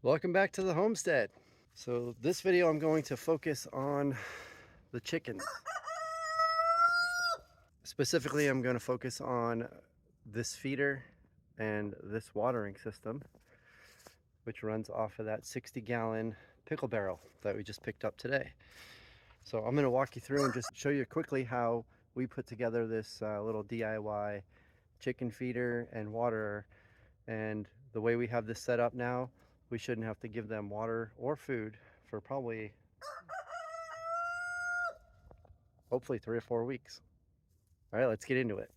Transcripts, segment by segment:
Welcome back to the homestead. So this video I'm going to focus on the chickens. Specifically, I'm going to focus on this feeder and this watering system, which runs off of that 60-gallon pickle barrel that we just picked up today. So I'm going to walk you through and just show you quickly how we put together this little DIY chicken feeder and waterer. And the way we have this set up now, we shouldn't have to give them water or food for probably, hopefully 3 or 4 weeks. All right, let's get into it.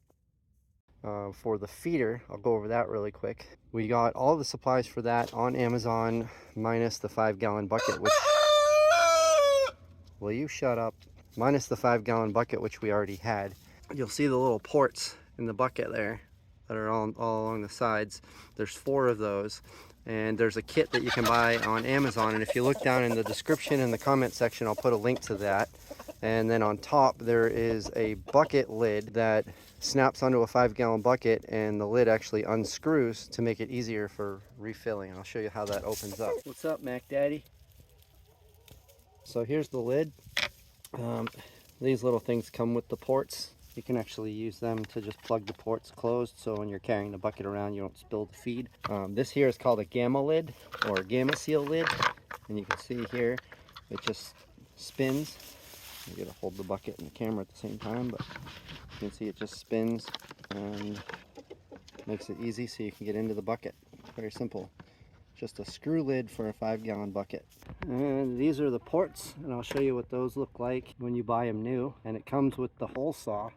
For the feeder, I'll go over that really quick. We got all the supplies for that on Amazon, minus the 5-gallon bucket, which... Will you shut up? Minus the 5-gallon bucket, which we already had. You'll see the little ports in the bucket there that are all along the sides. There's 4 of those, and there's a kit that you can buy on Amazon, and if you look down in the description in the comment section, I'll put a link to that. And then on top there is a bucket lid that snaps onto a 5-gallon bucket, and the lid actually unscrews to make it easier for refilling. I'll show you how that opens up. What's up, Mac Daddy? So here's the lid. These little things come with the ports. You can actually use them to just plug the ports closed, so when you're carrying the bucket around you don't spill the feed. This here is called a gamma lid or gamma seal lid, and you can see here it just spins. You gotta hold the bucket and the camera at the same time, but you can see it just spins and makes it easy so you can get into the bucket. Very simple. Just a screw lid for a 5-gallon bucket. And these are the ports, and I'll show you what those look like when you buy them new. And it comes with the hole saw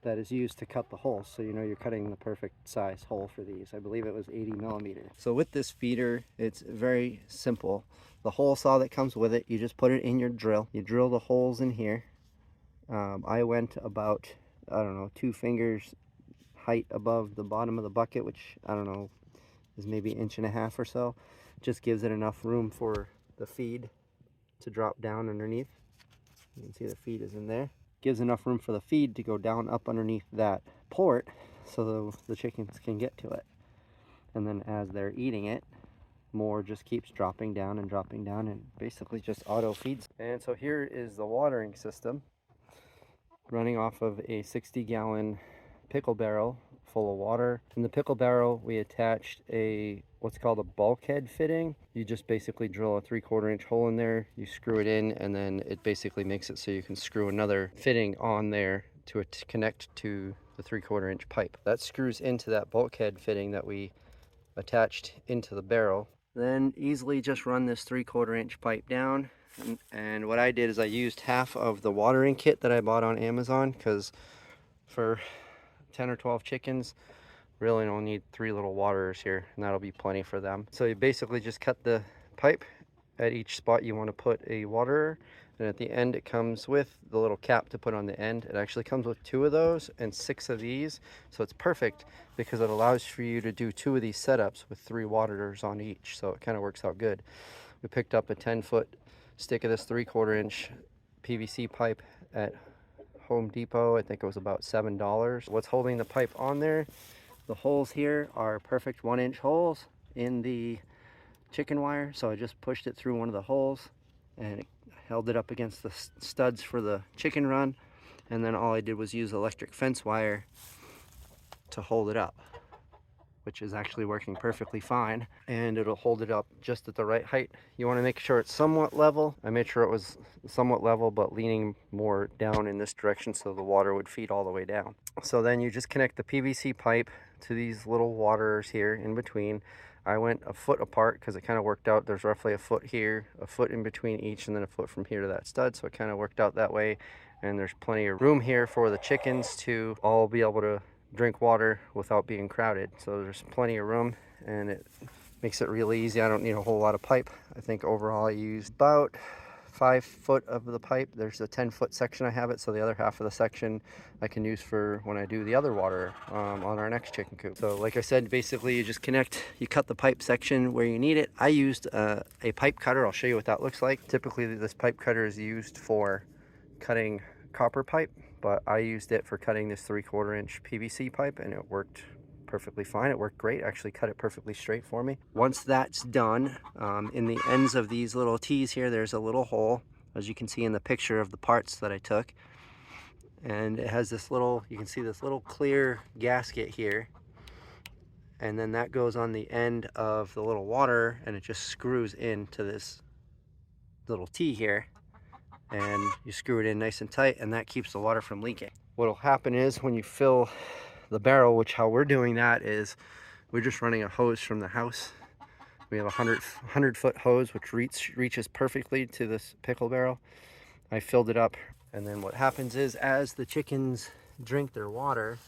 that is used to cut the holes, so you know you're cutting the perfect size hole for these. I believe it was 80 millimeter. So with this feeder, it's very simple. The hole saw that comes with it, you just put it in your drill. You drill the holes in here. I went about, I don't know, 2 fingers height above the bottom of the bucket, which I don't know, is maybe 1.5 inches or so. Just gives it enough room for the feed to drop down underneath. You can see the feed is in there. Gives enough room for the feed to go down up underneath that port so the chickens can get to it. And then as they're eating it, more just keeps dropping down and basically just auto feeds. And so here is the watering system running off of a 60-gallon pickle barrel full of water. In the pickle barrel we attached a what's called a bulkhead fitting. You just basically drill a 3/4 inch hole in there, you screw it in, and then it basically makes it so you can screw another fitting on there to connect to the 3/4 inch pipe. That screws into that bulkhead fitting that we attached into the barrel. Then easily just run this 3/4 inch pipe down. And what I did is I used half of the watering kit that I bought on Amazon, because for 10 or 12 chickens, really only need 3 little waterers here, and that'll be plenty for them. So you basically just cut the pipe at each spot you want to put a waterer, and at the end it comes with the little cap to put on the end. It actually comes with 2 of those and 6 of these, so it's perfect because it allows for you to do 2 of these setups with 3 waterers on each, so it kind of works out good. We picked up a 10-foot stick of this 3/4 inch PVC pipe at Home Depot. I think it was about $7. What's holding the pipe on there, the holes here are perfect 1-inch holes in the chicken wire, so I just pushed it through one of the holes and it held it up against the studs for the chicken run, and then all I did was use electric fence wire to hold it up, which is actually working perfectly fine, and it'll hold it up just at the right height. You want to make sure it's somewhat level. I made sure it was somewhat level but leaning more down in this direction so the water would feed all the way down. So then you just connect the PVC pipe to these little waterers here in between. I went a foot apart because it kind of worked out. There's roughly a foot here, a foot in between each, and then a foot from here to that stud, so it kind of worked out that way. And there's plenty of room here for the chickens to all be able to drink water without being crowded. So there's plenty of room, and it makes it really easy. I don't need a whole lot of pipe. I think overall I used about 5 foot of the pipe. There's a 10-foot section I have it, so the other half of the section I can use for when I do the other water on our next chicken coop. So like I said, basically you just you cut the pipe section where you need it. I used a pipe cutter. I'll show you what that looks like. Typically this pipe cutter is used for cutting copper pipe, but I used it for cutting this 3/4 inch PVC pipe, and it worked perfectly fine. It worked great. Actually cut it perfectly straight for me. Once that's done, in the ends of these little T's here, there's a little hole, as you can see in the picture of the parts that I took. And it has this little, you can see this little clear gasket here. And then that goes on the end of the little water, and it just screws into this little T here. And you screw it in nice and tight, and that keeps the water from leaking. What'll happen is when you fill the barrel, which how we're doing that is we're just running a hose from the house. We have a 100-foot hose which reaches perfectly to this pickle barrel. I filled it up, and then what happens is as the chickens drink their water,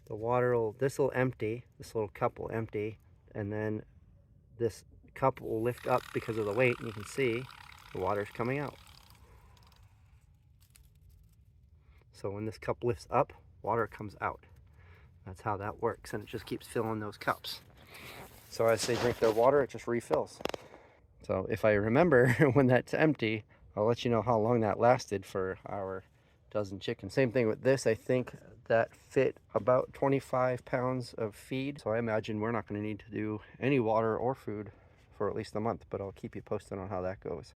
the water will, this will empty, this little cup will empty, and then this cup will lift up because of the weight, and you can see the water's coming out. So when this cup lifts up, water comes out. That's how that works, and it just keeps filling those cups. So as they drink their water, it just refills. So if I remember when that's empty, I'll let you know how long that lasted for our dozen chickens. Same thing with this. I think that fit about 25 pounds of feed. So I imagine we're not going to need to do any water or food for at least a month, but I'll keep you posted on how that goes.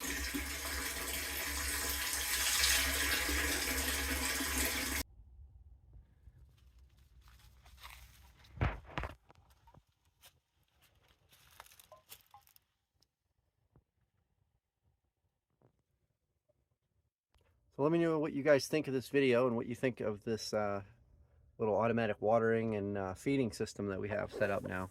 So let me know what you guys think of this video and what you think of this little automatic watering and feeding system that we have set up now.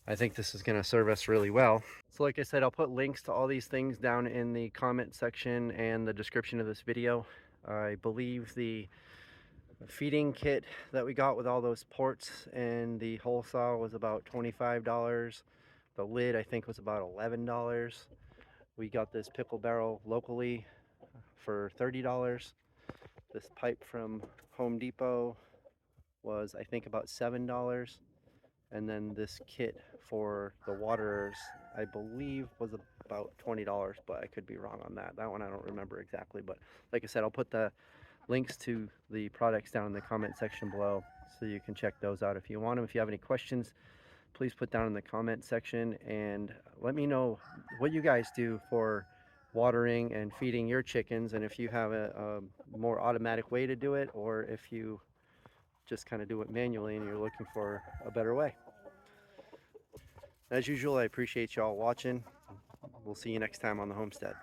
I think this is going to serve us really well. So like I said, I'll put links to all these things down in the comment section and the description of this video. I believe the feeding kit that we got with all those ports and the hole saw was about $25. The lid I think was about $11. We got this pickle barrel locally for $30. This pipe from Home Depot was I think about $7. And then this kit for the waterers, I believe was about $20, but I could be wrong on that. That one I don't remember exactly, but like I said, I'll put the links to the products down in the comment section below so you can check those out if you want them. If you have any questions, please put down in the comment section and let me know what you guys do for watering and feeding your chickens, and if you have a more automatic way to do it, or if you just kind of do it manually and you're looking for a better way. As usual, I appreciate y'all watching. We'll see you next time on the homestead.